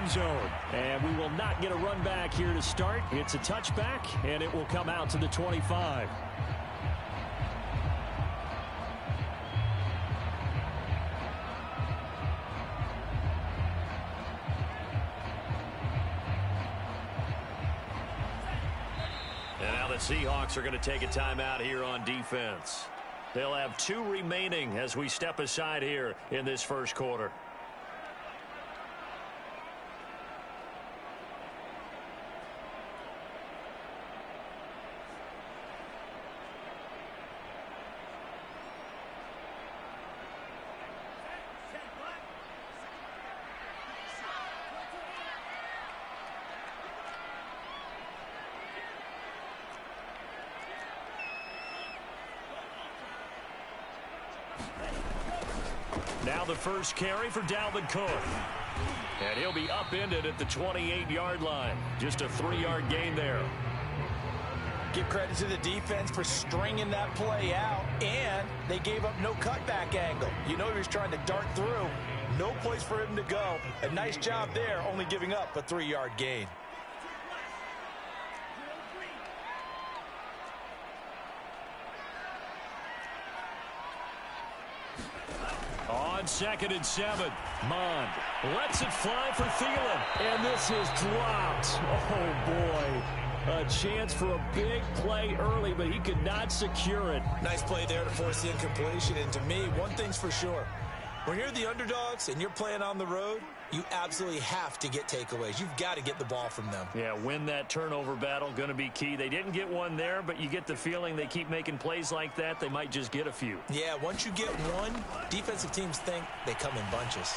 end zone. And we will not get a run back here to start. It's a touchback, and it will come out to the 25. And now the Seahawks are going to take a timeout here on defense. They'll have 2 remaining as we step aside here in this first quarter. Now the first carry for Dalvin Cook. And he'll be upended at the 28-yard line. Just a 3-yard gain there. Give credit to the defense for stringing that play out, and they gave up no cutback angle. You know he was trying to dart through. No place for him to go. A nice job there, only giving up a 3-yard gain. On 2nd and 7, Mond lets it fly for Thielen. And this is dropped. Oh, boy. A chance for a big play early, but he could not secure it. Nice play there to force the incompletion. And to me, one thing's for sure. When you're the underdogs and you're playing on the road, you absolutely have to get takeaways. You've got to get the ball from them. Yeah, win that turnover battle, going to be key. They didn't get one there, but you get the feeling they keep making plays like that, they might just get a few. Yeah, once you get one, defensive teams think they come in bunches.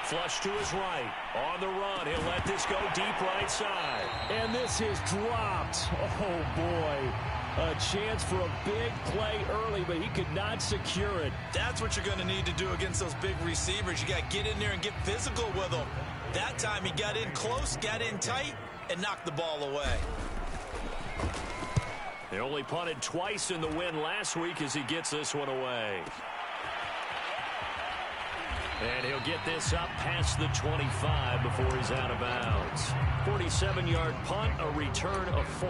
Flush to his right. On the run, he'll let this go deep right side. And this is dropped. Oh, boy. A chance for a big play early, but he could not secure it. That's what you're going to need to do against those big receivers. You got to get in there and get physical with them. That time he got in close, got in tight, and knocked the ball away. They only punted twice in the win last week as he gets this one away. And he'll get this up past the 25 before he's out of bounds. 47-yard punt, a return of 4.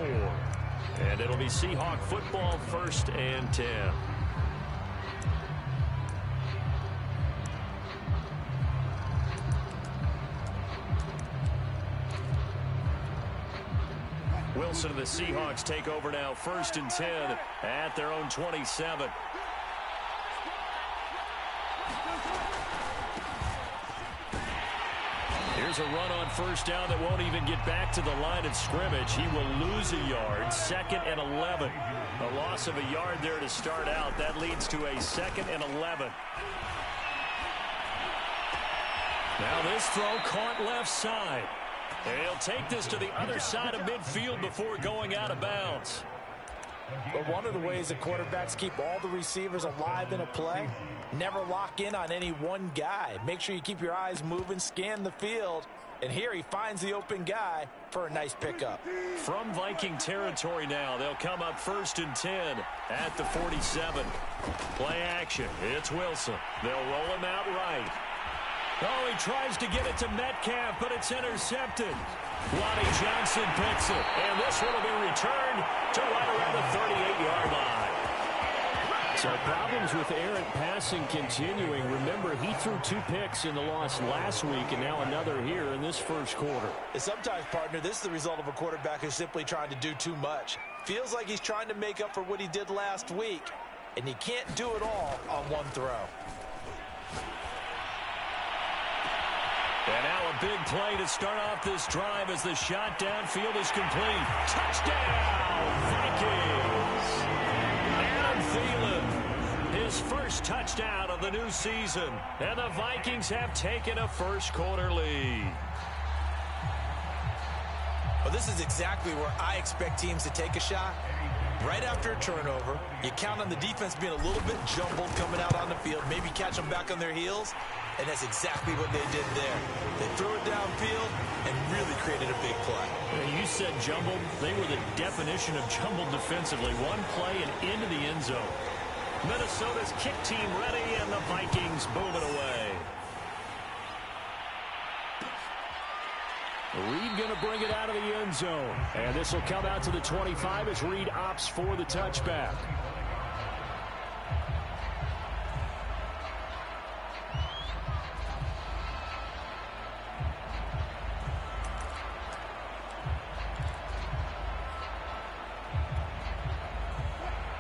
And it'll be Seahawk football, 1st and 10. Wilson and the Seahawks take over now, 1st and 10 at their own 27. Here's a run on 1st down that won't even get back to the line of scrimmage. He will lose a yard, 2nd and 11. A loss of a yard there to start out. That leads to a 2nd and 11. Now this throw caught left side. And he'll take this to the other side of midfield before going out of bounds. But one of the ways that quarterbacks keep all the receivers alive in a play, never lock in on any one guy. Make sure you keep your eyes moving, scan the field. And here he finds the open guy for a nice pickup. From Viking territory now, they'll come up 1st and 10 at the 47. Play action. It's Wilson. They'll roll him out right. Oh, he tries to get it to Metcalf, but it's intercepted. Lonnie Johnson picks it, and this one will be returned to right around the 38-yard line. So problems with errant passing continuing. Remember, he threw 2 picks in the loss last week, and now another here in this first quarter. And sometimes, partner, this is the result of a quarterback who's simply trying to do too much. Feels like he's trying to make up for what he did last week, and he can't do it all on one throw. And now a big play to start off this drive as the shot downfield is complete. Touchdown, Vikings! Adam Thielen, his first touchdown of the new season. And the Vikings have taken a first quarter lead. Well, this is exactly where I expect teams to take a shot. Right after a turnover, you count on the defense being a little bit jumbled coming out on the field, maybe catch them back on their heels, and that's exactly what they did there. They threw it downfield and really created a big play. You said jumbled. They were the definition of jumbled defensively. One play and into the end zone. Minnesota's kick team ready, and the Vikings boom it away. Reed going to bring it out of the end zone. And this will come out to the 25 as Reed opts for the touchback.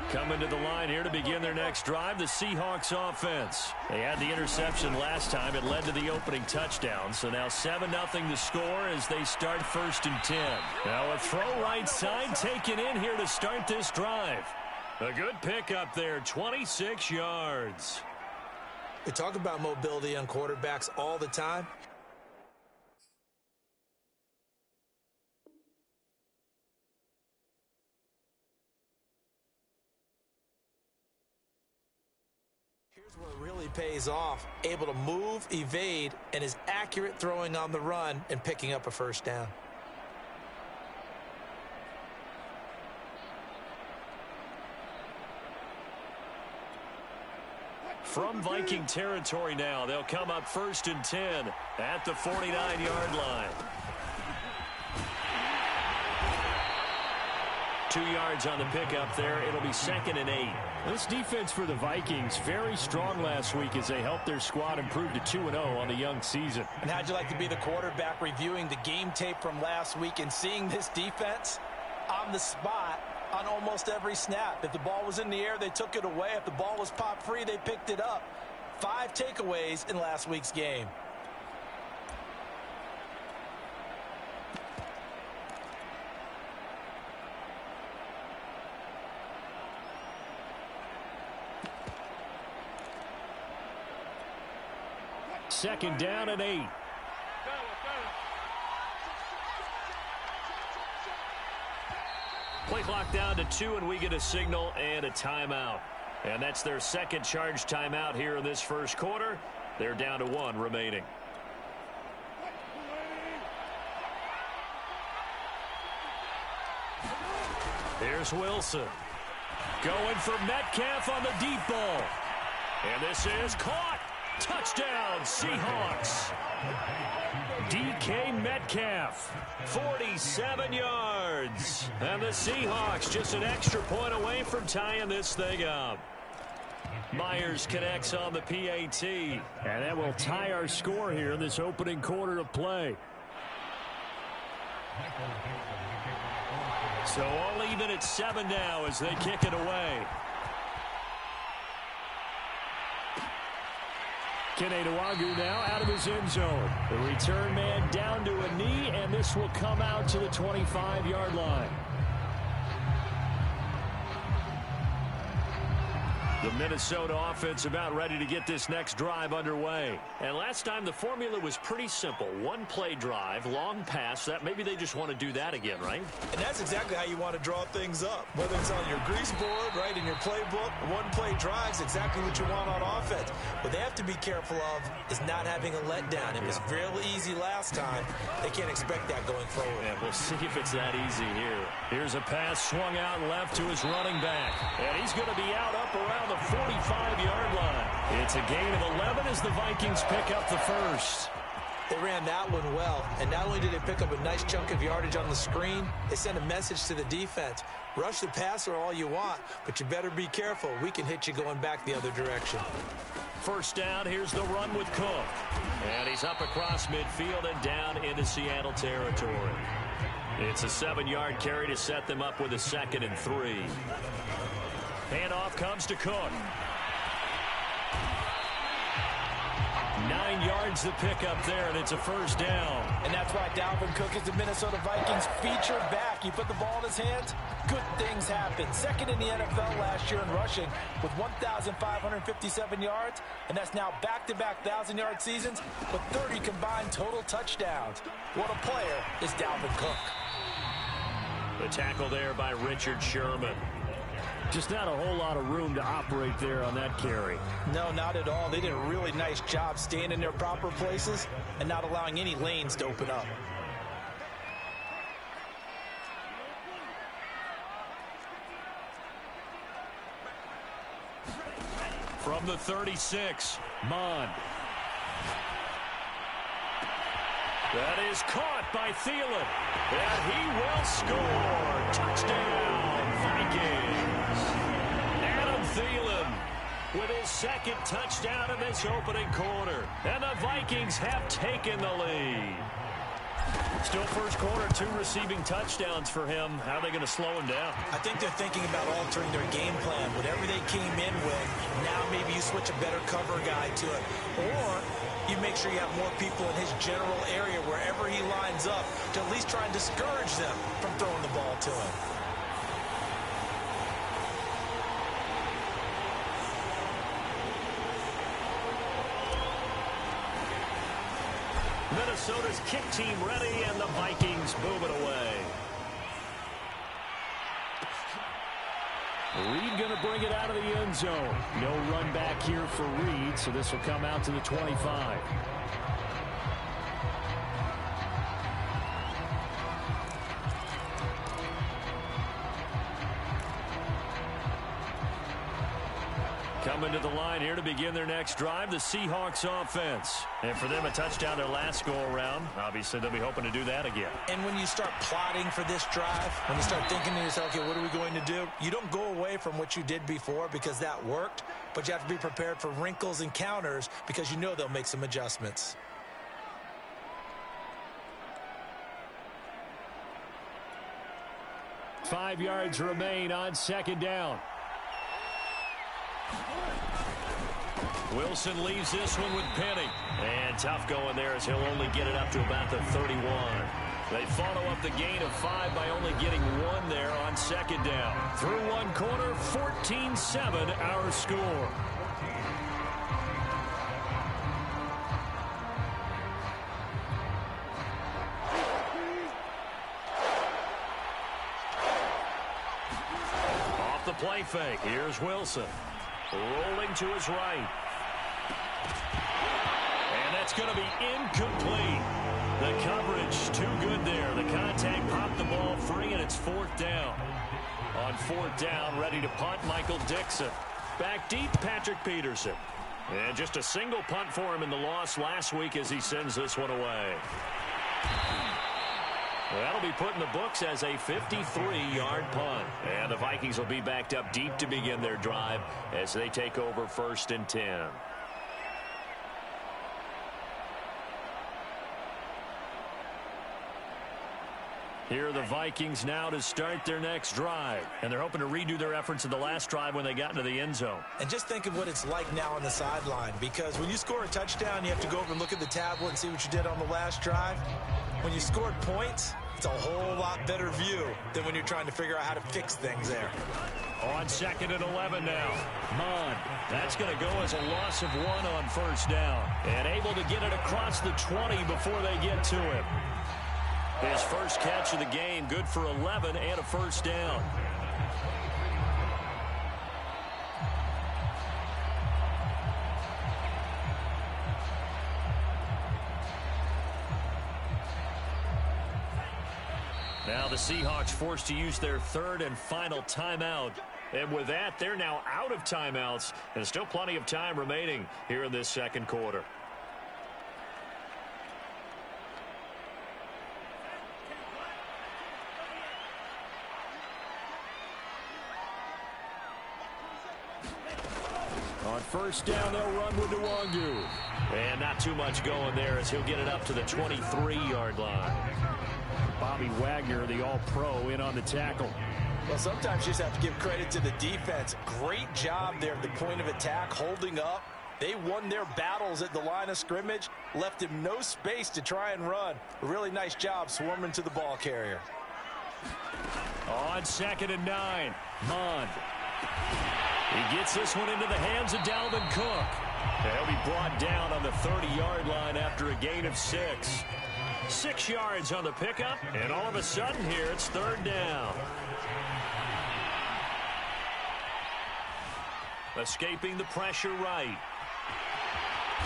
Coming to the line here to begin their next drive, the Seahawks offense. They had the interception last time. It led to the opening touchdown. So now 7-0 the score as they start 1st and 10. Now a throw right side taken in here to start this drive. A good pickup there, 26 yards. We talk about mobility on quarterbacks all the time. Here's where it really pays off. Able to move, evade, and is accurate throwing on the run and picking up a first down. From Viking territory now, they'll come up 1st and 10 at the 49-yard line. 2 yards on the pickup there. It'll be 2nd and 8. This defense for the Vikings, very strong last week as they helped their squad improve to 2-0 on the young season. And how'd you like to be the quarterback reviewing the game tape from last week and seeing this defense on the spot on almost every snap? If the ball was in the air, they took it away. If the ball was popped free, they picked it up. 5 takeaways in last week's game. Second down and 8. Play clock down to 2, and we get a signal and a timeout. And that's their second charge timeout here in this first quarter. They're down to 1 remaining. Here's Wilson. Going for Metcalf on the deep ball. And this is caught. Touchdown, Seahawks. DK Metcalf, 47 yards. And the Seahawks just an extra point away from tying this thing up. Myers connects on the PAT. And that will tie our score here in this opening quarter of play. So all even at 7 now as they kick it away. Kene Nwangwu now out of his end zone. The return man down to a knee, and this will come out to the 25-yard line. The Minnesota offense about ready to get this next drive underway. And last time the formula was pretty simple. 1-play drive, long pass. That maybe they just want to do that again, right? And that's exactly how you want to draw things up. Whether it's on your grease board, right, in your playbook, 1-play drive is exactly what you want on offense. What they have to be careful of is not having a letdown. It was really easy last time. They can't expect that going forward. Yeah, we'll see if it's that easy here. Here's a pass swung out left to his running back. And he's going to be out up around the 45-yard line. It's a gain of 11 as the Vikings pick up the first. They ran that one well, and not only did they pick up a nice chunk of yardage on the screen, they sent a message to the defense. Rush the passer all you want, but you better be careful. We can hit you going back the other direction. First down, here's the run with Cook. And he's up across midfield and down into Seattle territory. It's a 7-yard carry to set them up with a 2nd and 3. Handoff comes to Cook. 9 yards the pickup there, and it's a first down. And that's why Dalvin Cook is the Minnesota Vikings featured back. You put the ball in his hands, good things happen. 2nd in the NFL last year in rushing with 1,557 yards, and that's now back-to-back 1,000-yard seasons with 30 combined total touchdowns. What a player is Dalvin Cook. The tackle there by Richard Sherman. Just not a whole lot of room to operate there on that carry. No, not at all. They did a really nice job staying in their proper places and not allowing any lanes to open up. From the 36, Mond. That is caught by Thielen. And he will score. Touchdown, Vikings. Adam Thielen with his second touchdown in this opening quarter. And the Vikings have taken the lead. Still first quarter, 2 receiving touchdowns for him. How are they going to slow him down? I think they're thinking about altering their game plan. Whatever they came in with, now maybe you switch a better cover guy to it. Or you make sure you have more people in his general area wherever he lines up to at least try and discourage them from throwing the ball to him. Minnesota's kick team ready, and the Vikings move it away. Reed going to bring it out of the end zone. No run back here for Reed, so this will come out to the 25. Coming to the line here to begin their next drive, the Seahawks offense. And for them, a touchdown their last go-around. Obviously, they'll be hoping to do that again. And when you start plotting for this drive, when you start thinking to yourself, okay, what are we going to do? You don't go away from what you did before because that worked, but you have to be prepared for wrinkles and counters because you know they'll make some adjustments. Five yards remain on second down. Wilson leaves this one with Penny. And tough going there as he'll only get it up to about the 31. They follow up the gain of 5 by only getting 1 there on second down. Through one quarter, 14-7 our score. Off the play fake, here's Wilson. Rolling to his right. And that's going to be incomplete. The coverage too good there. The contact popped the ball free, and it's 4th down. On 4th down, ready to punt, Michael Dixon. Back deep, Patrick Peterson. And just a single punt for him in the loss last week as he sends this one away. That'll be put in the books as a 53-yard punt. And the Vikings will be backed up deep to begin their drive as they take over 1st and 10. Here are the Vikings now to start their next drive. And they're hoping to redo their efforts in the last drive when they got into the end zone. And just think of what it's like now on the sideline, because when you score a touchdown, you have to go over and look at the tablet and see what you did on the last drive. When you scored points, it's a whole lot better view than when you're trying to figure out how to fix things there. On 2nd and 11 now. Mond. That's going to go as a loss of 1 on 1st down. And able to get it across the 20 before they get to him. His first catch of the game, good for 11 and a 1st down. Now the Seahawks forced to use their 3rd and final timeout. And with that, they're now out of timeouts. And still plenty of time remaining here in this 2nd quarter. On 1st down, they'll run with Nwangu. And not too much going there as he'll get it up to the 23-yard line. Bobby Wagner, the all-pro, in on the tackle. Well, sometimes you just have to give credit to the defense. Great job there at the point of attack, holding up. They won their battles at the line of scrimmage, left him no space to try and run. A really nice job swarming to the ball carrier. On 2nd and 9, Mond. He gets this one into the hands of Dalvin Cook. And he'll be brought down on the 30-yard line after a gain of 6. 6 yards on the pickup, and all of a sudden here it's 3rd down. Escaping the pressure right.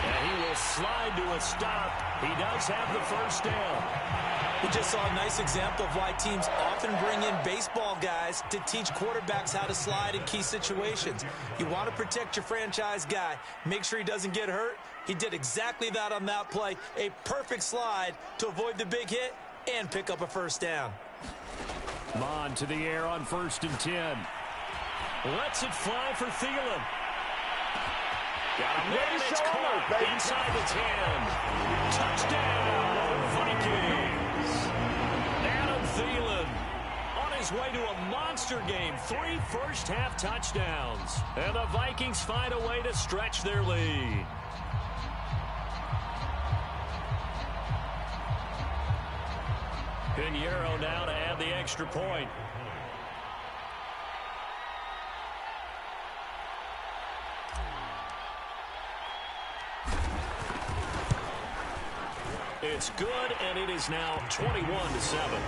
And he will slide to a stop. He does have the 1st down. We just saw a nice example of why teams often bring in baseball guys to teach quarterbacks how to slide in key situations. You want to protect your franchise guy. Make sure he doesn't get hurt. He did exactly that on that play. A perfect slide to avoid the big hit and pick up a first down. Mond to the air on 1st and 10. Lets it fly for Thielen. Got him there, it's caught inside the 10. Touchdown, Vikings. Adam Thielen on his way to a monster game. 3 first-half touchdowns. And the Vikings find a way to stretch their lead. Pinheiro now to add the extra point. It's good, and it is now 21-7.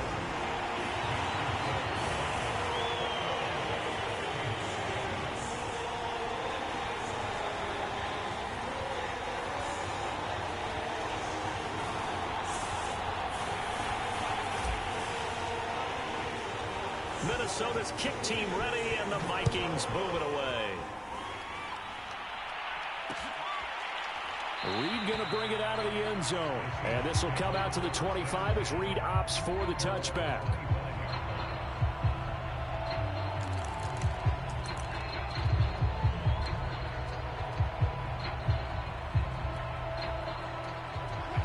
Minnesota's kick team ready, and the Vikings move it away. Reed going to bring it out of the end zone. And this will come out to the 25 as Reed opts for the touchback.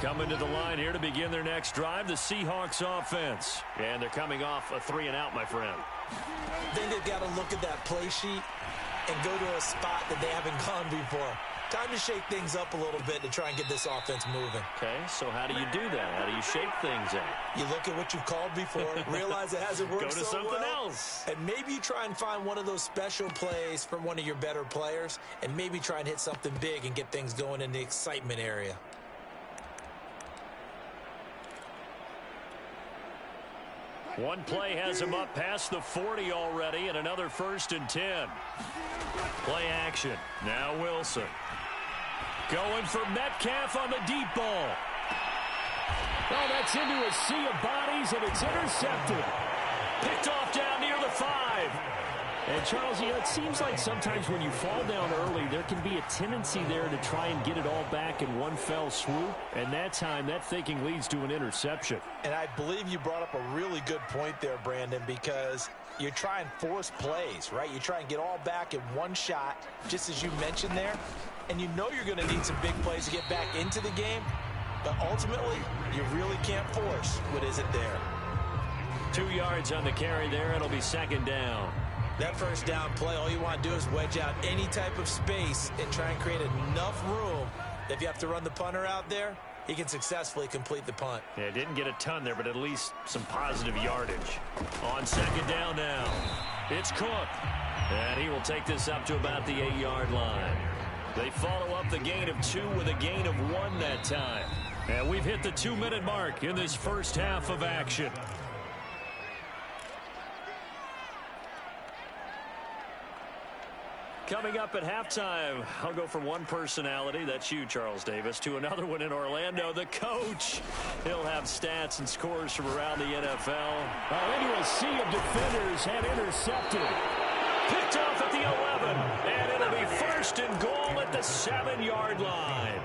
Coming to the line here to begin their next drive, the Seahawks offense. And they're coming off a 3-and-out, my friend. I think they've got to look at that play sheet and go to a spot that they haven't gone before. Time to shake things up a little bit to try and get this offense moving. Okay, so how do you do that? How do you shake things up? You look at what you've called before, realize it hasn't worked so well. Go to something else. And maybe you try and find one of those special plays from one of your better players, and maybe try and hit something big and get things going in the excitement area. One play has him up past the 40 already, and another 1st and 10. Play action. Now Wilson. Going for Metcalf on the deep ball. Oh, that's into a sea of bodies, and it's intercepted. Picked off down near the 5. And, Charles, you know, it seems like sometimes when you fall down early, there can be a tendency there to try and get it all back in one fell swoop. And that time, that thinking leads to an interception. And I believe you brought up a really good point there, Brandon, because you try and force plays, right? You try and get all back in one shot, just as you mentioned there. And you know you're going to need some big plays to get back into the game. But ultimately, you really can't force what isn't there. 2 yards on the carry there. It'll be 2nd down. That first down play, all you want to do is wedge out any type of space and try and create enough room that if you have to run the punter out there, he can successfully complete the punt. Yeah, didn't get a ton there, but at least some positive yardage. On 2nd down now, it's Cook. And he will take this up to about the 8-yard line. They follow up the gain of 2 with a gain of 1 that time. And we've hit the 2-minute mark in this first half of action. Coming up at halftime, I'll go from one personality, that's you, Charles Davis, to another one in Orlando, the coach. He'll have stats and scores from around the NFL. Into a sea of defenders and intercepted. Picked off at the 11, and it'll be 1st and goal at the 7-yard line.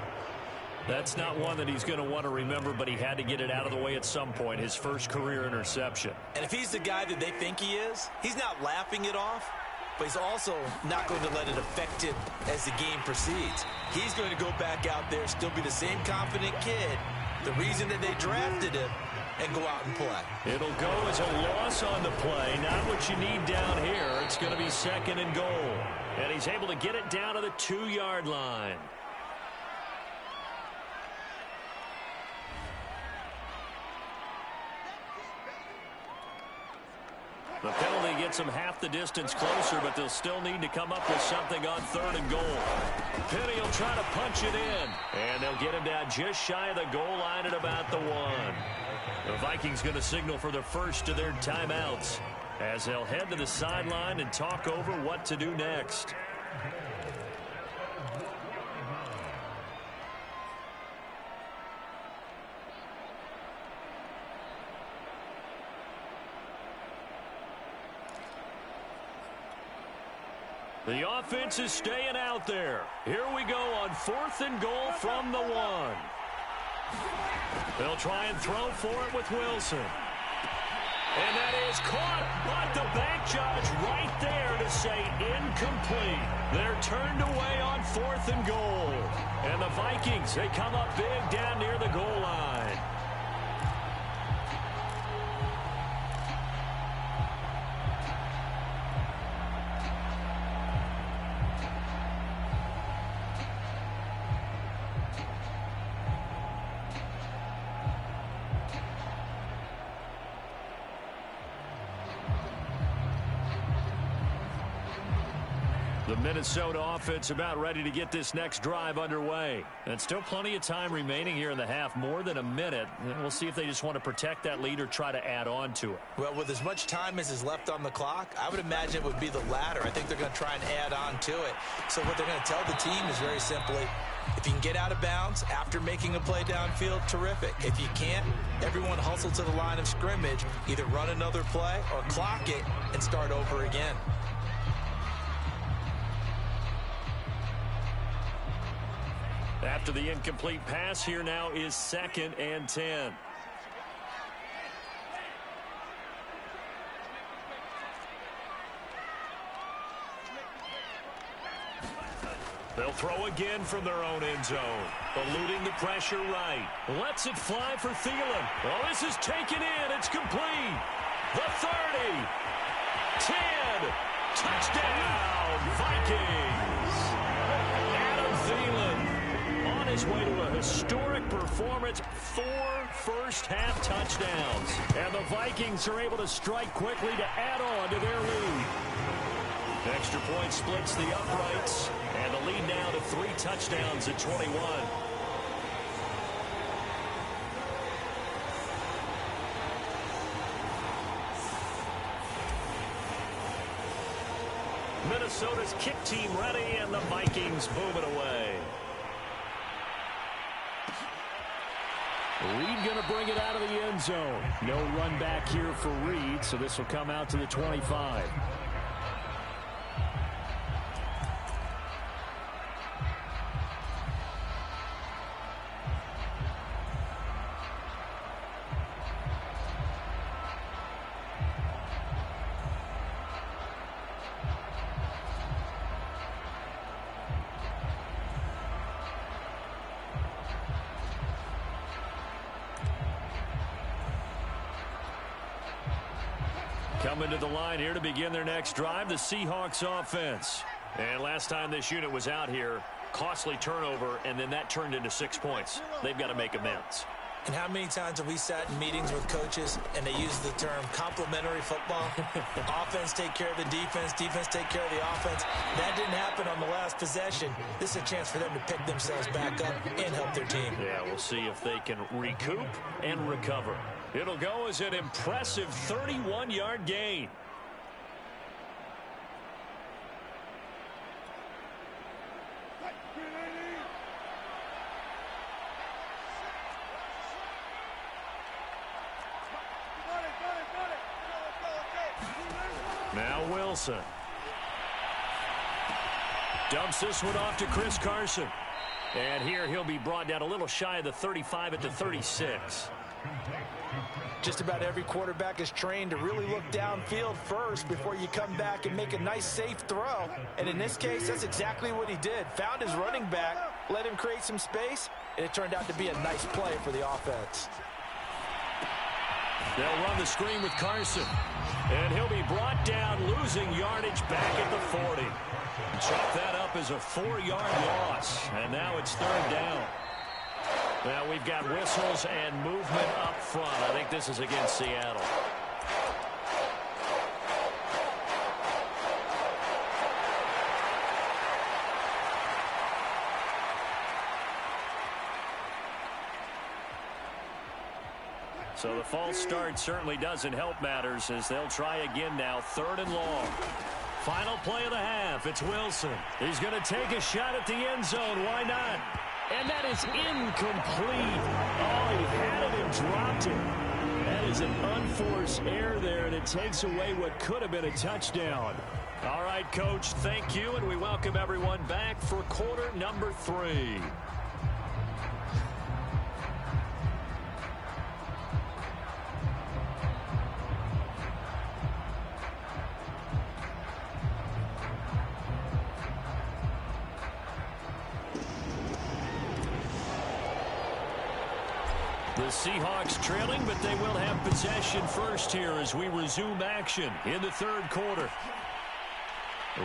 That's not one that he's going to want to remember, but he had to get it out of the way at some point, his first career interception. And if he's the guy that they think he is, he's not laughing it off. But he's also not going to let it affect him as the game proceeds. He's going to go back out there, still be the same confident kid, the reason that they drafted him, and go out and play. It'll go as a loss on the play, not what you need down here. It's going to be 2nd and goal. And he's able to get it down to the 2-yard line. The penalty gets them half the distance closer, but they'll still need to come up with something on 3rd and goal. Penny will try to punch it in, and they'll get him down just shy of the goal line at about the 1. The Vikings going to signal for the first of their timeouts as they'll head to the sideline and talk over what to do next. The offense is staying out there. Here we go on 4th and goal from the 1. They'll try and throw for it with Wilson. And that is caught, but the bank judge right there to say incomplete. They're turned away on 4th and goal. And the Vikings, they come up big down near the goal line. The Minnesota offense about ready to get this next drive underway. And still plenty of time remaining here in the half, more than a minute. And we'll see if they just want to protect that lead or try to add on to it. Well, with as much time as is left on the clock, I would imagine it would be the latter. I think they're going to try and add on to it. So what they're going to tell the team is very simply, if you can get out of bounds after making a play downfield, terrific. If you can't, everyone hustle to the line of scrimmage, either run another play or clock it and start over again. After the incomplete pass, here now is 2nd and 10. They'll throw again from their own end zone. Eluding the pressure right. Lets it fly for Thielen. Well, this is taken in. It's complete. The 30. 10. Touchdown, Vikings. Adam Thielen on his way to a historic performance. 4 first-half touchdowns. And the Vikings are able to strike quickly to add on to their lead. Extra point splits the uprights, and the lead now to 3 touchdowns at 21. Minnesota's kick team ready, and the Vikings move it away. Reed going to bring it out of the end zone. No run back here for Reed, so this will come out to the 25. Coming to the line here to begin their next drive, the Seahawks offense. And last time this unit was out here, costly turnover, and then that turned into 6 points. They've got to make amends. And how many times have we sat in meetings with coaches and they use the term complementary football? Offense take care of the defense, defense take care of the offense. That didn't happen on the last possession. This is a chance for them to pick themselves back up and help their team. Yeah, we'll see if they can recoup and recover. It'll go as an impressive 31-yard gain. Now Wilson. Dumps this one off to Chris Carson. And here he'll be brought down a little shy of the 35 at the 36. Just about every quarterback is trained to really look downfield first before you come back and make a nice, safe throw. And in this case, that's exactly what he did. Found his running back, let him create some space, and it turned out to be a nice play for the offense. They'll run the screen with Carson. And he'll be brought down, losing yardage back at the 40. Chalk that up as a 4-yard loss. And now it's 3rd down. Now we've got whistles and movement up front. I think this is against Seattle. So the false start certainly doesn't help matters as they'll try again now. 3rd and long. Final play of the half. It's Wilson. He's going to take a shot at the end zone. Why not? And that is incomplete. Oh, he had it and dropped it. That is an unforced error there, and it takes away what could have been a touchdown. All right, Coach, thank you, and we welcome everyone back for quarter number 3. The Seahawks trailing, but they will have possession first here as we resume action in the third quarter.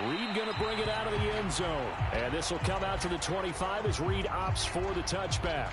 Reed going to bring it out of the end zone. And this will come out to the 25 as Reed opts for the touchback.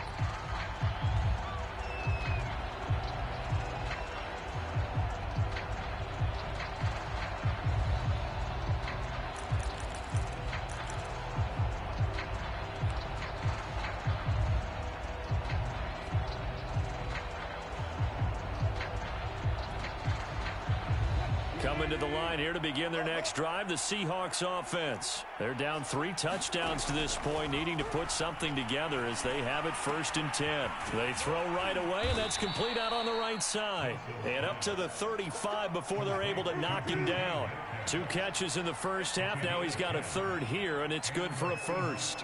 Coming to the line here to begin their next drive, the Seahawks offense. They're down 3 touchdowns to this point, needing to put something together as they have it 1st and 10. They throw right away, and that's complete out on the right side. And up to the 35 before they're able to knock him down. 2 catches in the first half. Now he's got a 3rd here, and it's good for a 1st.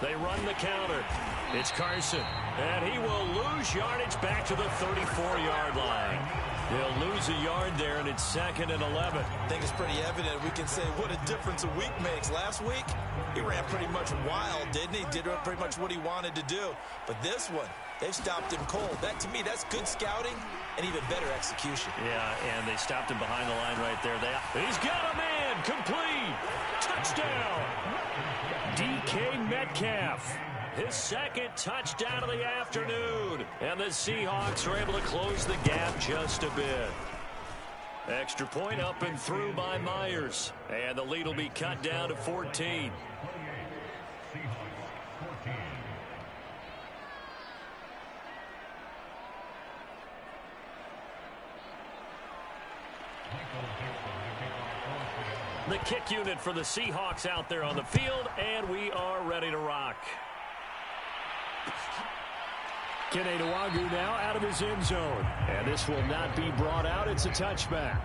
They run the counter. It's Carson. And he will lose yardage back to the 34-yard line. He'll lose a yard there, and it's 2nd and 11. I think it's pretty evident. We can say what a difference a week makes. Last week, he ran pretty much wild, didn't he? Did pretty much what he wanted to do. But this one, they've stopped him cold. That, to me, that's good scouting and even better execution. Yeah, and they stopped him behind the line right there. He's got a man. Complete. Touchdown. DK Metcalf. His 2nd touchdown of the afternoon. And the Seahawks are able to close the gap just a bit. Extra point up and through by Myers. And the lead will be cut down to 14. The kick unit for the Seahawks out there on the field, and we are ready to rock. Kene Nwangwu now out of his end zone. And this will not be brought out. It's a touchback.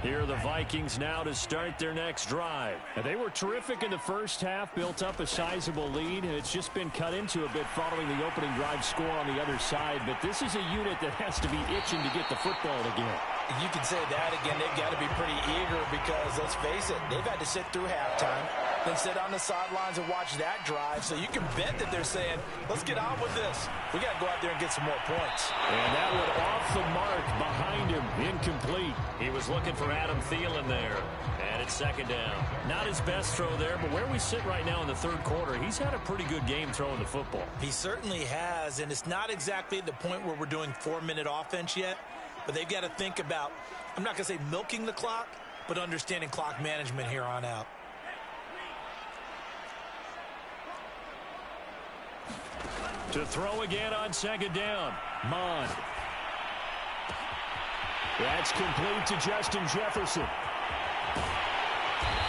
Here are the Vikings now to start their next drive. And they were terrific in the first half, built up a sizable lead, and it's just been cut into a bit following the opening drive score on the other side. But this is a unit that has to be itching to get the football again. You can say that again. They've got to be pretty eager because, let's face it, they've had to sit through halftime, then sit on the sidelines and watch that drive. So you can bet that they're saying, let's get on with this. We got to go out there and get some more points. And that one off the mark behind him, incomplete. He was looking for Adam Thielen there. And it's 2nd down. Not his best throw there, but where we sit right now in the third quarter, he's had a pretty good game throwing the football. He certainly has, and it's not exactly the point where we're doing 4-minute offense yet. But they've got to think about, I'm not going to say milking the clock, but understanding clock management here on out. To throw again on 2nd down. Mond. That's complete to Justin Jefferson.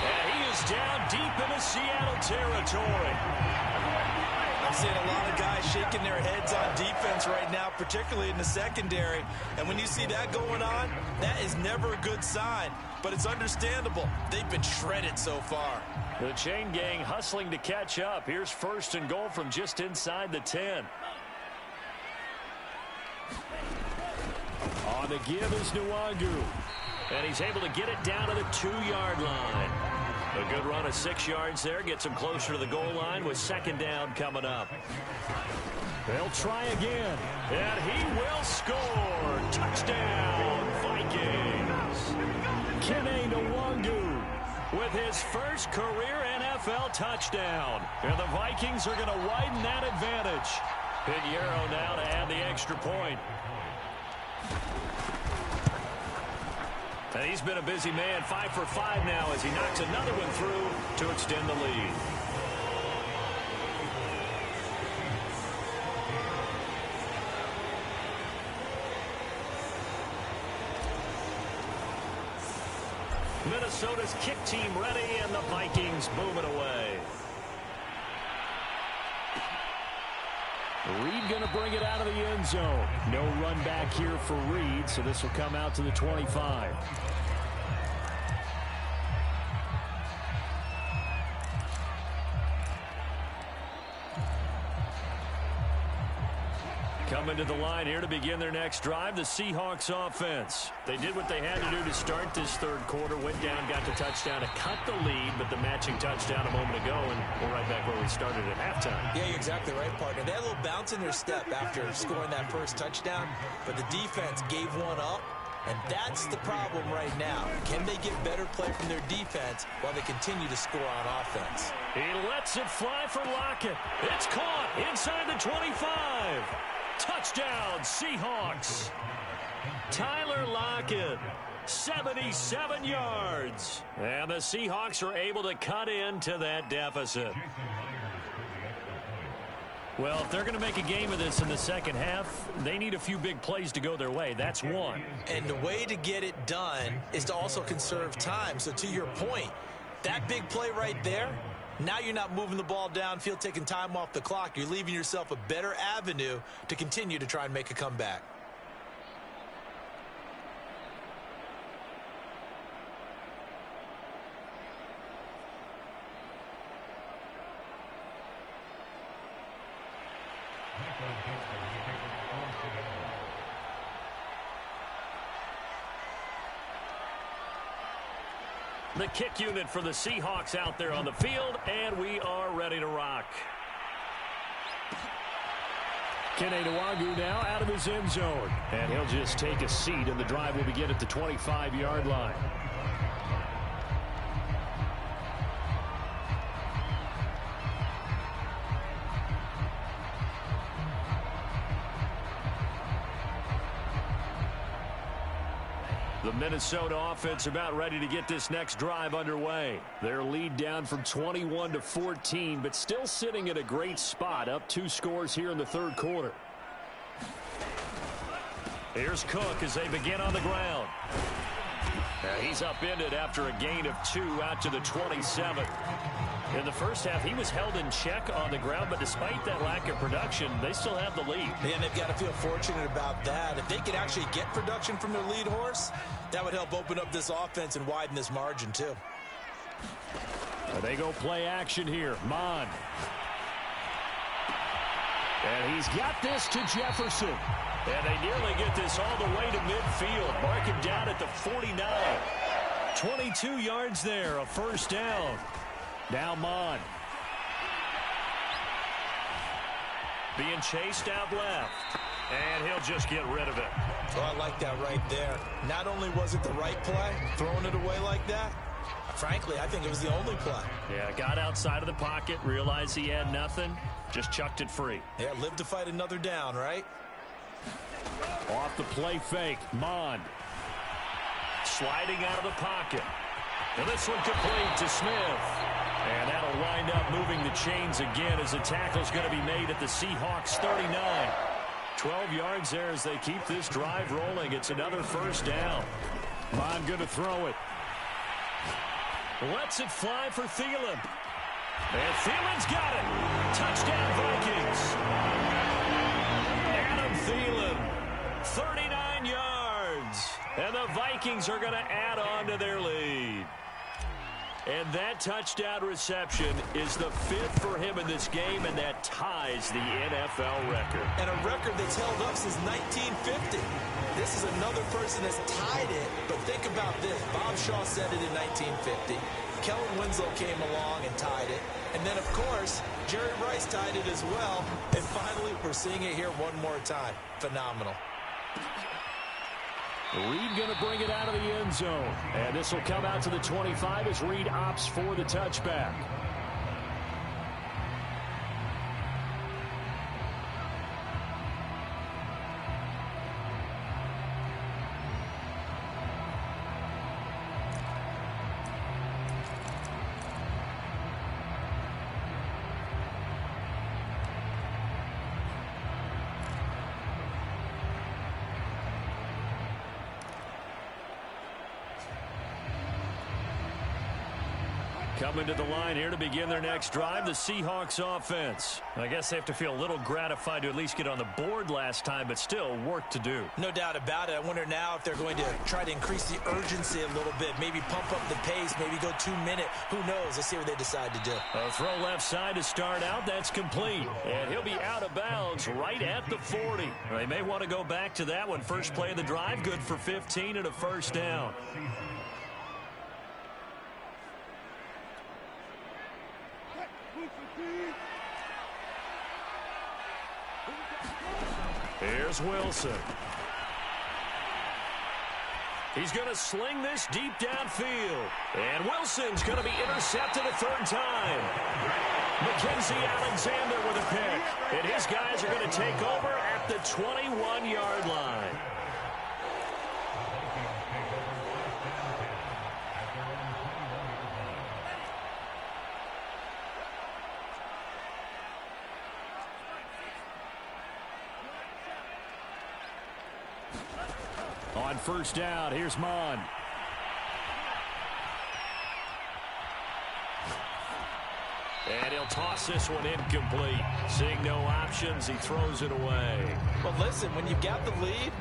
And he is down deep into Seattle territory. I'm seeing a lot of guys shaking their heads on defense right now, particularly in the secondary. And when you see that going on, that is never a good sign. But it's understandable. They've been shredded so far. The chain gang hustling to catch up. Here's 1st and goal from just inside the 10. On the give is Nwangwu. And he's able to get it down to the 2-yard line. A good run of 6 yards there. Gets him closer to the goal line with 2nd down coming up. They'll try again. And he will score. Touchdown, Vikings. Kene Nwangwu with his first career NFL touchdown. And the Vikings are going to widen that advantage. Pinheiro now to add the extra point. And he's been a busy man, 5 for 5 now as he knocks another one through to extend the lead. Minnesota's kick team ready, and the Vikings moving away. Reed going to bring it out of the end zone. No run back here for Reed, so this will come out to the 25. Coming to the line here to begin their next drive, the Seahawks offense. They did what they had to do to start this third quarter, went down, got the touchdown to cut the lead, but the matching touchdown a moment ago, and we're right back where we started at halftime. Yeah, you're exactly right, partner. They had a little bounce in their step after scoring that first touchdown, but the defense gave one up, and that's the problem right now. Can they get better play from their defense while they continue to score on offense? He lets it fly for Lockett. It's caught inside the 25. Touchdown, Seahawks. Tyler Lockett, 77 yards. And the Seahawks are able to cut into that deficit. Well, if they're going to make a game of this in the second half, they need a few big plays to go their way. That's one. And the way to get it done is to also conserve time. So to your point, that big play right there, now you're not moving the ball downfield, taking time off the clock. You're leaving yourself a better avenue to continue to try and make a comeback. The kick unit for the Seahawks out there on the field, and we are ready to rock. Kene Nwangwu now out of his end zone, and he'll just take a seat, and the drive will begin at the 25-yard line. The Minnesota offense about ready to get this next drive underway. Their lead down from 21 to 14, but still sitting at a great spot, up 2 scores here in the third quarter. Here's Cook as they begin on the ground. He's upended after a gain of 2 out to the 27. In the first half, he was held in check on the ground, but despite that lack of production, they still have the lead. And they've got to feel fortunate about that. If they could actually get production from their lead horse, that would help open up this offense and widen this margin, too. They go play action here. Mond. And he's got this to Jefferson. And they nearly get this all the way to midfield. Mark him down at the 49. 22 yards there, a first down. Now Mond. Being chased out left. And he'll just get rid of it. Oh, I like that right there. Not only was it the right play, throwing it away like that, frankly, I think it was the only play. Yeah, got outside of the pocket, realized he had nothing, just chucked it free. Yeah, live to fight another down, right? Off the play fake, Mond. Sliding out of the pocket. And this one complete to Smith. And that'll wind up moving the chains again as the tackle's going to be made at the Seahawks 39. 12 yards there as they keep this drive rolling. It's another first down. Mond going to throw it. Lets it fly for Thielen. And Thielen's got it. Touchdown Vikings. Adam Thielen, 39 yards. And the Vikings are going to add on to their lead. And that touchdown reception is the 5th for him in this game, and that ties the NFL record. And a record that's held up since 1950. This is another person that's tied it, but think about this. Bob Shaw said it in 1950. Kellen Winslow came along and tied it. And then, of course, Jerry Rice tied it as well. And finally, we're seeing it here one more time. Phenomenal. Reed going to bring it out of the end zone. And this will come out to the 25 as Reed opts for the touchback. Coming to the line here to begin their next drive, the Seahawks offense. I guess they have to feel a little gratified to at least get on the board last time, but still work to do. No doubt about it. I wonder now if they're going to try to increase the urgency a little bit, maybe pump up the pace, maybe go 2-minute. Who knows? Let's see what they decide to do. A throw left side to start out. That's complete. And he'll be out of bounds right at the 40. They may want to go back to that one. First play of the drive, good for 15 and a first down. Here's Wilson. He's going to sling this deep downfield. And Wilson's going to be intercepted a third time. Mackenzie Alexander with a pick. And his guys are going to take over at the 21-yard line. On first down, here's Mon. And he'll toss this one incomplete. Seeing no options, he throws it away. But listen, when you've got the lead,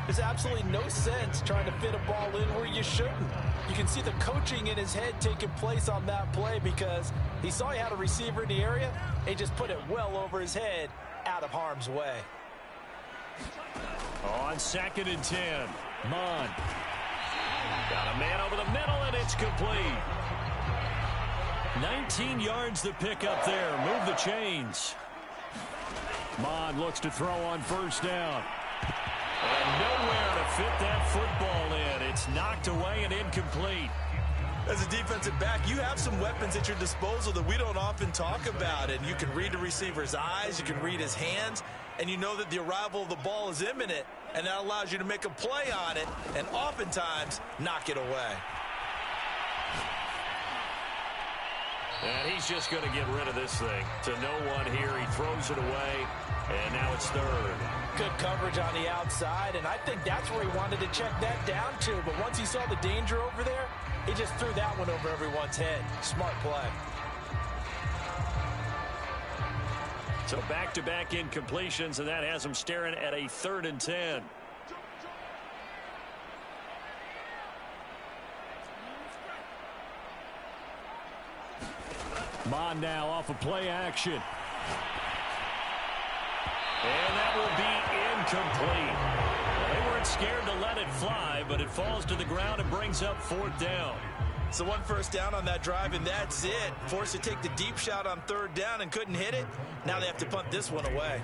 there's absolutely no sense trying to fit a ball in where you shouldn't. You can see the coaching in his head taking place on that play because he saw he had a receiver in the area. He just put it well over his head, out of harm's way. On 2nd and 10, Mon. Got a man over the middle, and it's complete. 19 yards to pick up there. Move the chains. Mon looks to throw on first down. And nowhere to fit that football in. It's knocked away and incomplete. As a defensive back, you have some weapons at your disposal that we don't often talk about. And you can read the receiver's eyes, you can read his hands, and you know that the arrival of the ball is imminent, and that allows you to make a play on it and oftentimes knock it away. And he's just going to get rid of this thing. To no one here, he throws it away, and now it's third. Good coverage on the outside, and I think that's where he wanted to check that down to. But once he saw the danger over there, he just threw that one over everyone's head. Smart play. So back-to-back incompletions, and that has him staring at a 3rd and 10. Mon now off of play action. And that will be incomplete. Well, they weren't scared to let it fly, but it falls to the ground and brings up 4th down. So one first down on that drive, and that's it. Forced to take the deep shot on 3rd down and couldn't hit it. Now they have to punt this one away.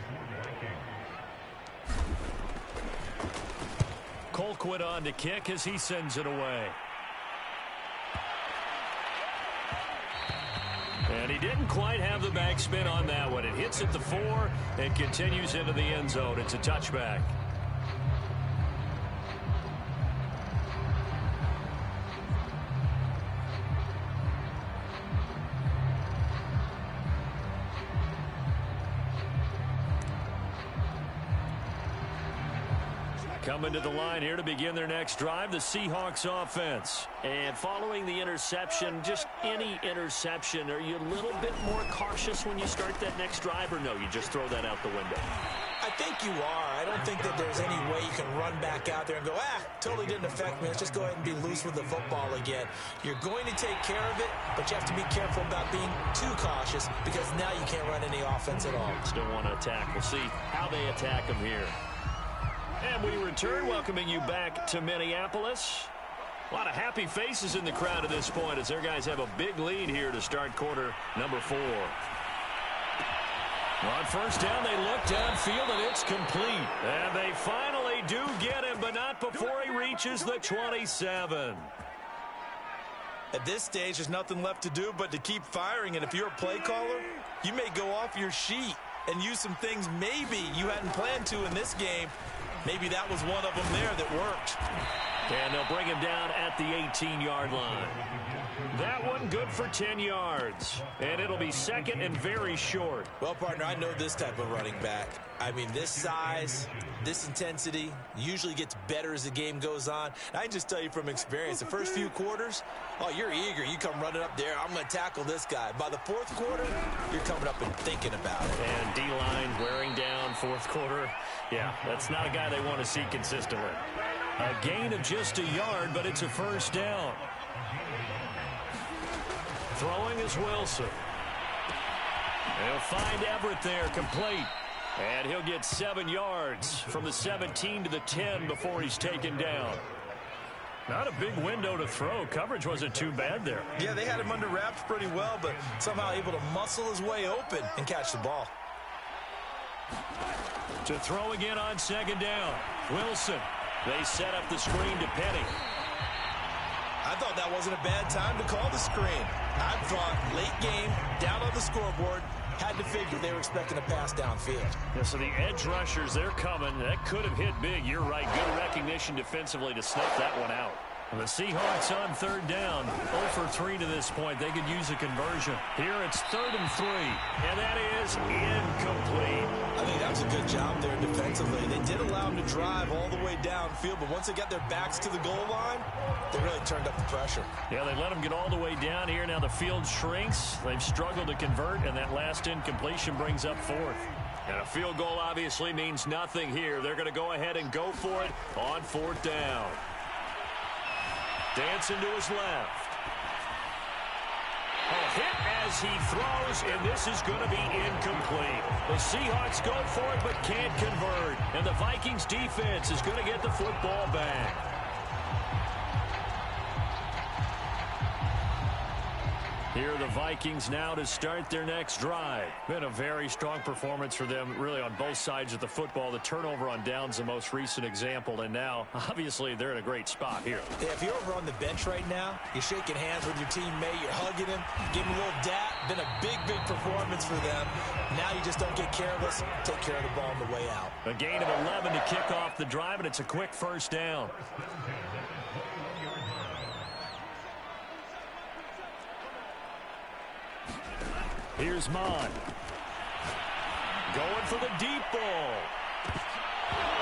Colquitt on to kick as he sends it away. And he didn't quite have the backspin on that one. It hits at the 4 and continues into the end zone. It's a touchback. Coming to the line here to begin their next drive, the Seahawks offense. And following the interception, just any interception, are you a little bit more cautious when you start that next drive, or no, you just throw that out the window? I think you are. I don't think that there's any way you can run back out there and go, totally didn't affect me. Let's just go ahead and be loose with the football again. You're going to take care of it, but you have to be careful about being too cautious because now you can't run any offense at all. Still want to attack. We'll see how they attack them here. And we return, welcoming you back to Minneapolis. A lot of happy faces in the crowd at this point as their guys have a big lead here to start quarter number 4. On first down, they look downfield, and it's complete. And they finally do get him, but not before he reaches the 27. At this stage, there's nothing left to do but to keep firing. And if you're a play caller, you may go off your sheet and use some things maybe you hadn't planned to in this game. Maybe that was one of them there that worked. And they'll bring him down at the 18-yard line. That one good for 10 yards. And it'll be second and very short. Well, partner, I know this type of running back. I mean, this size, this intensity usually gets better as the game goes on. I can just tell you from experience, the first few quarters, oh, you're eager. You come running up there, I'm going to tackle this guy. By the fourth quarter, you're coming up and thinking about it. And D-line wearing down fourth quarter. Yeah, that's not a guy they want to see consistently. A gain of just a yard, but it's a first down. Throwing is Wilson. They'll find Everett there, complete. And he'll get 7 yards from the 17 to the 10 before he's taken down. Not a big window to throw. Coverage wasn't too bad there. Yeah, they had him under wraps pretty well, but somehow able to muscle his way open and catch the ball. To throw again on second down. Wilson. They set up the screen to Penny. I thought that wasn't a bad time to call the screen. I thought late game, down on the scoreboard, had to figure they were expecting a pass downfield. Yeah, so the edge rushers, they're coming. That could have hit big. You're right. Good recognition defensively to snuff that one out. And the Seahawks on third down. 0 for 3 to this point. They could use a conversion. Here it's 3rd and 3. And that is incomplete. I think that was a good job there defensively. They did allow them to drive all the way downfield, but once they got their backs to the goal line, they really turned up the pressure. Yeah, they let them get all the way down here. Now the field shrinks. They've struggled to convert, and that last incompletion brings up 4th. And a field goal obviously means nothing here. They're going to go ahead and go for it on 4th down. Dancing to his left. A hit as he throws, and this is going to be incomplete. The Seahawks go for it but can't convert. And the Vikings defense is going to get the football back. Here are the Vikings now to start their next drive. Been a very strong performance for them, really, on both sides of the football. The turnover on downs, the most recent example, and now, obviously, they're in a great spot here. Yeah, if you're over on the bench right now, you're shaking hands with your teammate, you're hugging him, giving him a little dap. Been a big, big performance for them. Now you just don't get careless. Take care of the ball on the way out. A gain of 11 to kick off the drive, and it's a quick first down. Here's Mon. Going for the deep ball.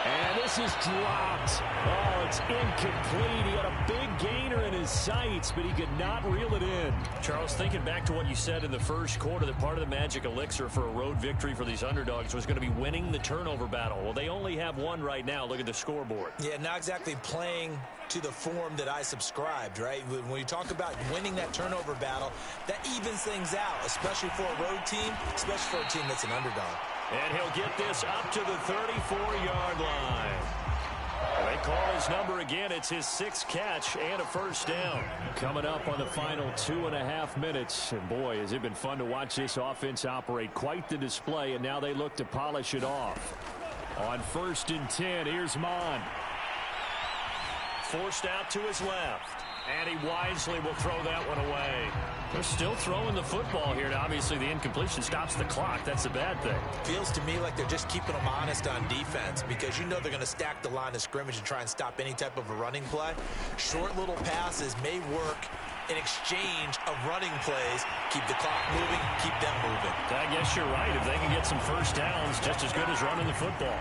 And this is dropped. Oh, it's incomplete. He had a big gainer in his sights, but he could not reel it in. Charles, thinking back to what you said in the first quarter, that part of the magic elixir for a road victory for these underdogs was going to be winning the turnover battle. Well, they only have one right now. Look at the scoreboard. Yeah, not exactly playing to the form that I subscribed, right? When you talk about winning that turnover battle, that evens things out, especially for a road team, especially for a team that's an underdog. And he'll get this up to the 34-yard line. They call his number again. It's his 6th catch and a first down. Coming up on the final 2.5 minutes. And boy, has it been fun to watch this offense operate. Quite the display, and now they look to polish it off. On 1st and 10, here's Mon. Forced out to his left. And he wisely will throw that one away. They're still throwing the football here. Now, obviously, the incompletion stops the clock. That's a bad thing. Feels to me like they're just keeping them honest on defense, because you know they're going to stack the line of scrimmage and try and stop any type of a running play. Short little passes may work in exchange of running plays. Keep the clock moving, keep them moving. I guess you're right. If they can get some first downs, just as good as running the football.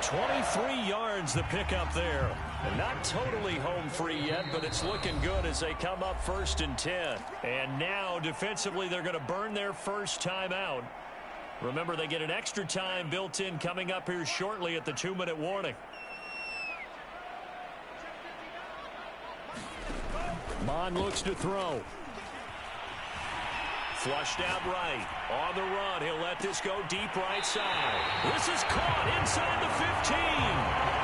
23 yards the pickup there. And not totally home free yet, but it's looking good as they come up 1st and 10. And now, defensively, they're going to burn their first time out. Remember, they get an extra time built in coming up here shortly at the 2-minute warning. Mon looks to throw. Flushed out right. On the run, he'll let this go deep right side. This is caught inside the 15.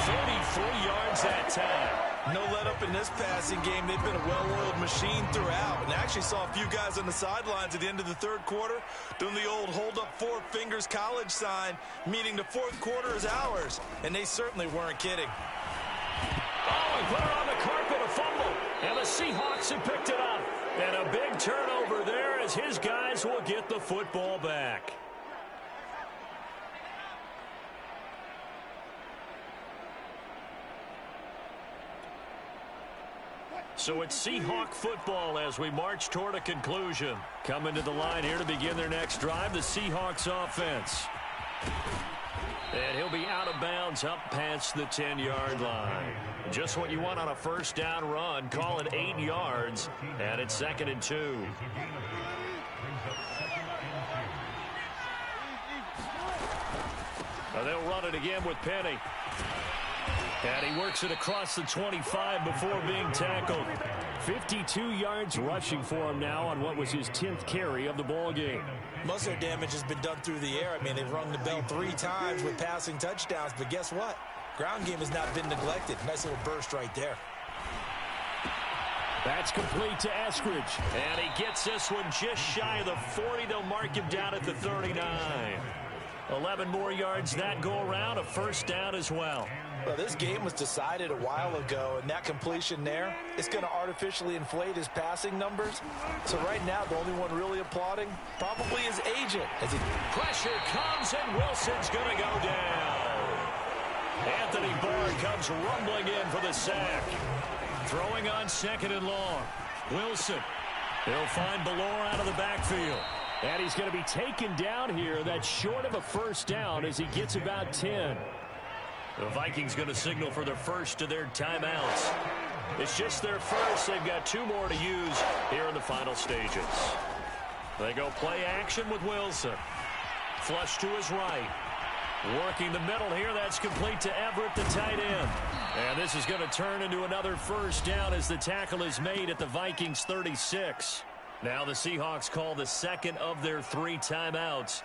33 yards that time. No let up in this passing game. They've been a well-oiled machine throughout. And I actually saw a few guys on the sidelines at the end of the 3rd quarter doing the old hold up 4 fingers college sign, meaning the 4th quarter is ours. And they certainly weren't kidding. Oh, he put her on the carpet, a fumble. And the Seahawks have picked it up. And a big turnover there as his guys will get the football back. So it's Seahawk football as we march toward a conclusion. Coming to the line here to begin their next drive, the Seahawks offense. And he'll be out of bounds up past the 10-yard line. Just what you want on a first down run. Call it 8 yards, and it's 2nd and 2. Now they'll run it again with Penny. And he works it across the 25 before being tackled. 52 yards rushing for him now on what was his 10th carry of the ball game. Most of their damage has been done through the air. I mean, they've rung the bell 3 times with passing touchdowns, but guess what? Ground game has not been neglected. Nice little burst right there. That's complete to Eskridge. And he gets this one just shy of the 40. They'll mark him down at the 39. 11 more yards that go around, a first down as well. Well, this game was decided a while ago, and that completion there is going to artificially inflate his passing numbers. So right now, the only one really applauding probably his agent. As pressure comes, and Wilson's going to go down. Anthony Barr comes rumbling in for the sack. Throwing on 2nd and long. Wilson. They'll find Ballore out of the backfield. And he's going to be taken down here. That's short of a first down as he gets about 10. The Vikings going to signal for their first of their timeouts. It's just their first. They've got 2 more to use here in the final stages. They go play action with Wilson. Flush to his right. Working the middle here. That's complete to Everett, the tight end. And this is going to turn into another first down as the tackle is made at the Vikings 36. Now the Seahawks call the second of their 3 timeouts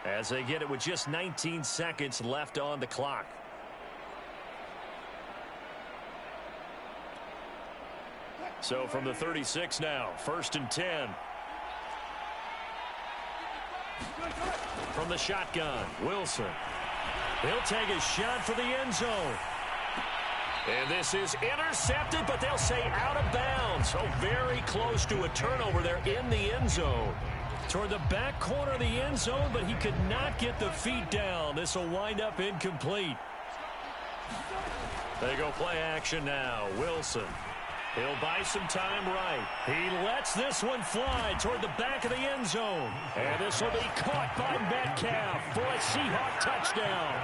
as they get it with just 19 seconds left on the clock. So from the 36 now, 1st and 10. From the shotgun, Wilson. He'll take a shot for the end zone. And this is intercepted, but they'll say out of bounds. So very close to a turnover there in the end zone. Toward the back corner of the end zone, but he could not get the feet down. This will wind up incomplete. They go play action now. Wilson. He'll buy some time right. He lets this one fly toward the back of the end zone. And this will be caught by Metcalf for a Seahawk touchdown.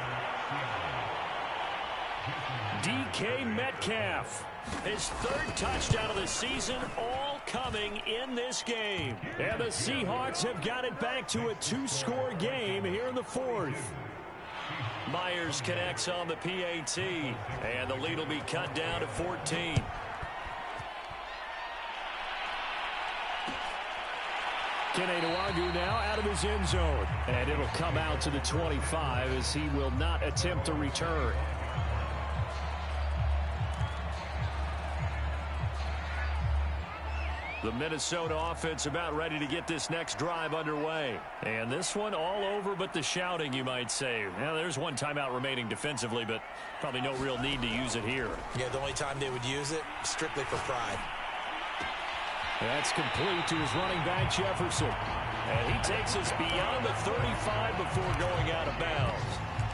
DK Metcalf, his 3rd touchdown of the season, all coming in this game. And the Seahawks have got it back to a 2-score game here in the 4th. Myers connects on the PAT, and the lead will be cut down to 14. Kene Nwangwu now out of his end zone. And it'll come out to the 25 as he will not attempt to return. The Minnesota offense about ready to get this next drive underway. And this one all over but the shouting, you might say. Now, there's one timeout remaining defensively, but probably no real need to use it here. Yeah, the only time they would use it, strictly for pride. That's complete to his running back, Jefferson. And he takes us beyond the 35 before going out of bounds.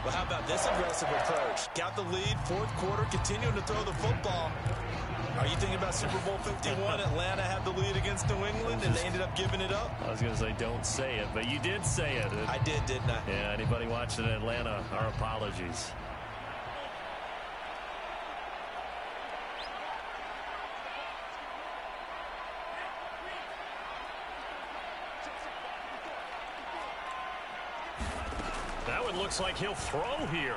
Well, how about this aggressive approach? Got the lead, 4th quarter, continuing to throw the football. Are you thinking about Super Bowl 51? Atlanta had the lead against New England, and they ended up giving it up? I was going to say, don't say it, but you did say it. I did, didn't I? Yeah, anybody watching in Atlanta, our apologies. That one looks like he'll throw here.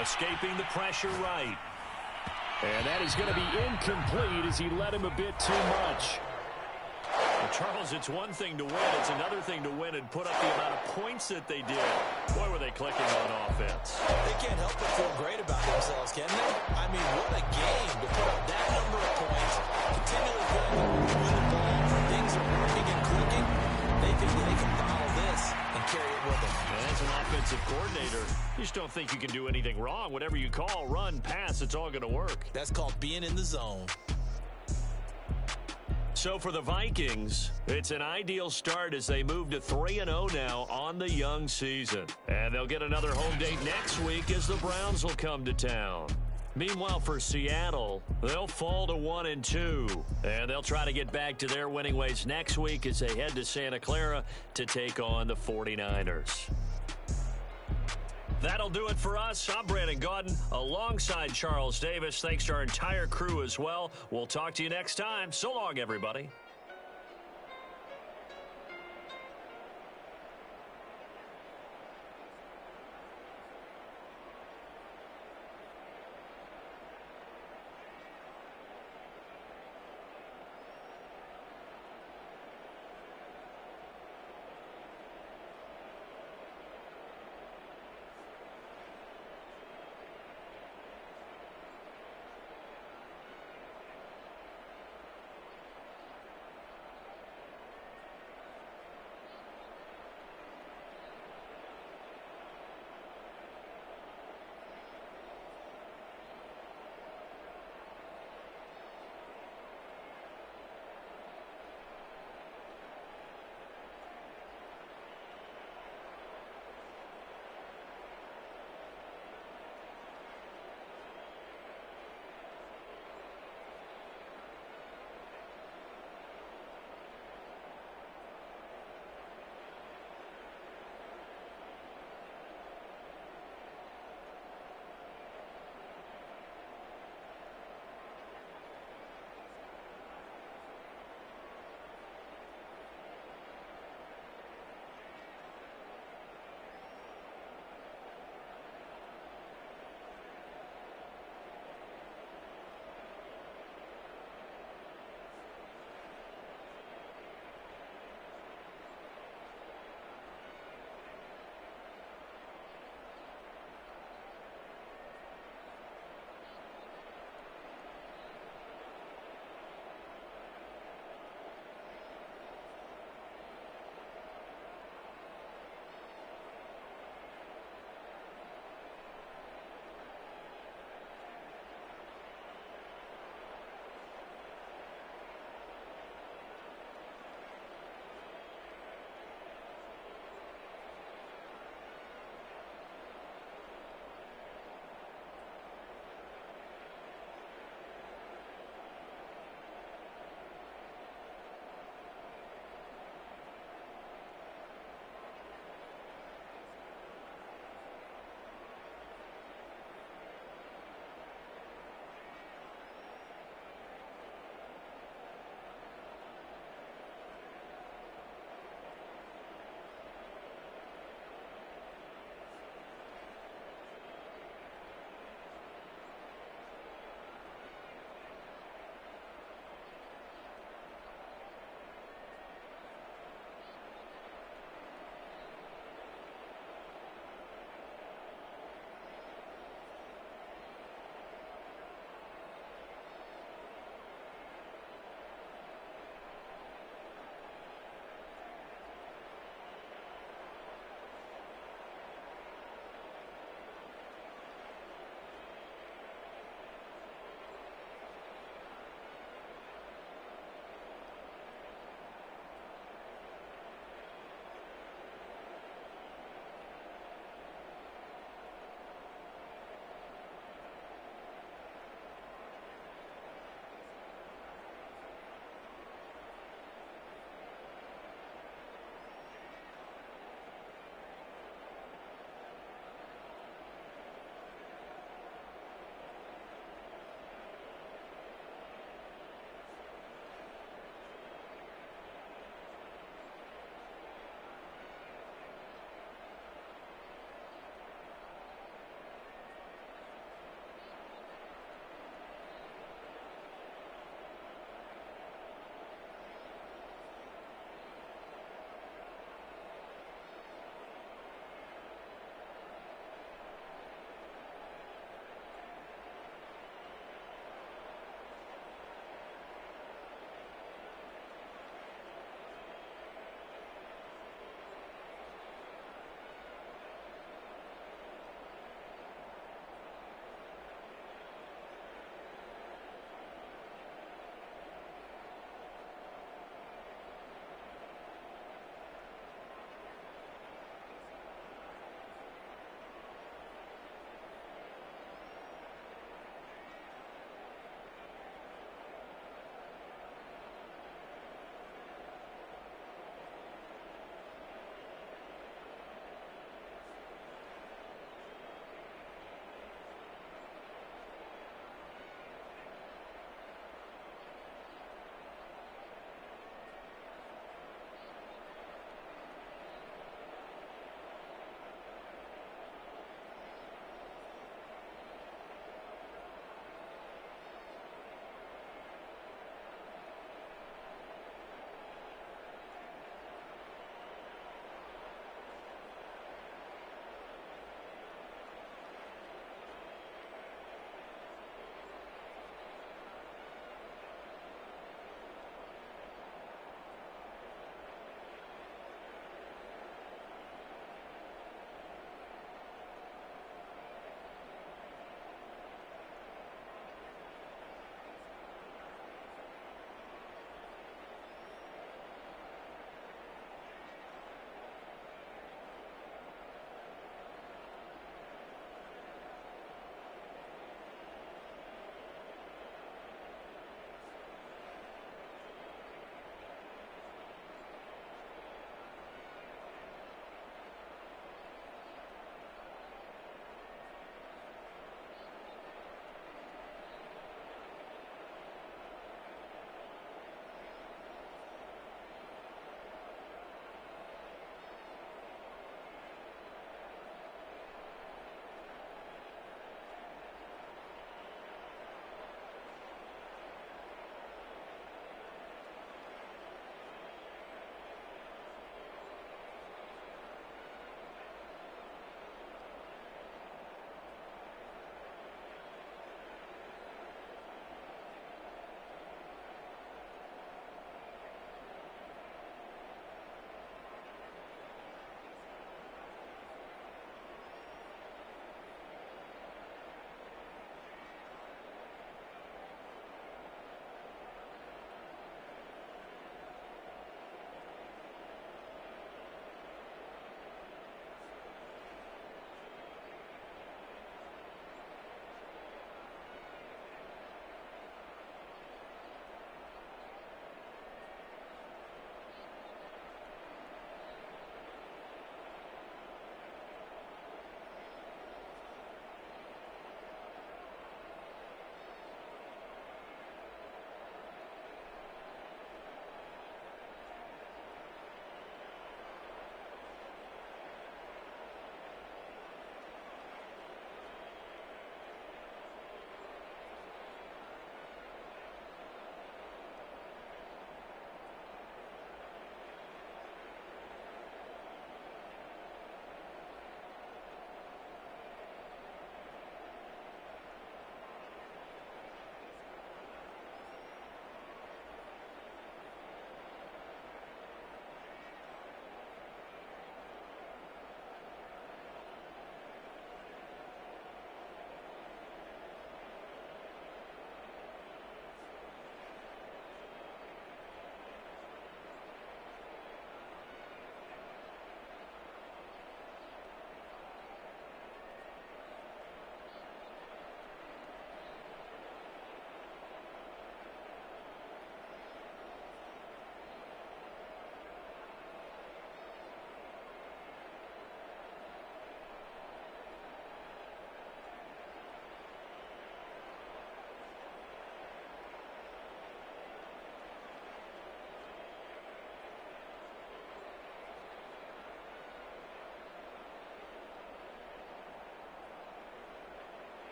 Escaping the pressure right. And that is going to be incomplete as he led him a bit too much. Well, Charles, it's one thing to win. It's another thing to win and put up the amount of points that they did. Boy, were they clicking on offense. They can't help but feel great about themselves, can they? I mean, what a game to put up that number of points, continually putting the ball, things are working and clicking. They think that they can bottle this and carry it with them. As an offensive coordinator, you just don't think you can do anything wrong. Whatever you call, run, pass, it's all going to work. That's called being in the zone. So for the Vikings, it's an ideal start as they move to 3-0 now on the young season. And they'll get another home date next week as the Browns will come to town. Meanwhile, for Seattle, they'll fall to 1-2, and they'll try to get back to their winning ways next week as they head to Santa Clara to take on the 49ers. That'll do it for us. I'm Brandon Gaudin alongside Charles Davis. Thanks to our entire crew as well. We'll talk to you next time. So long, everybody.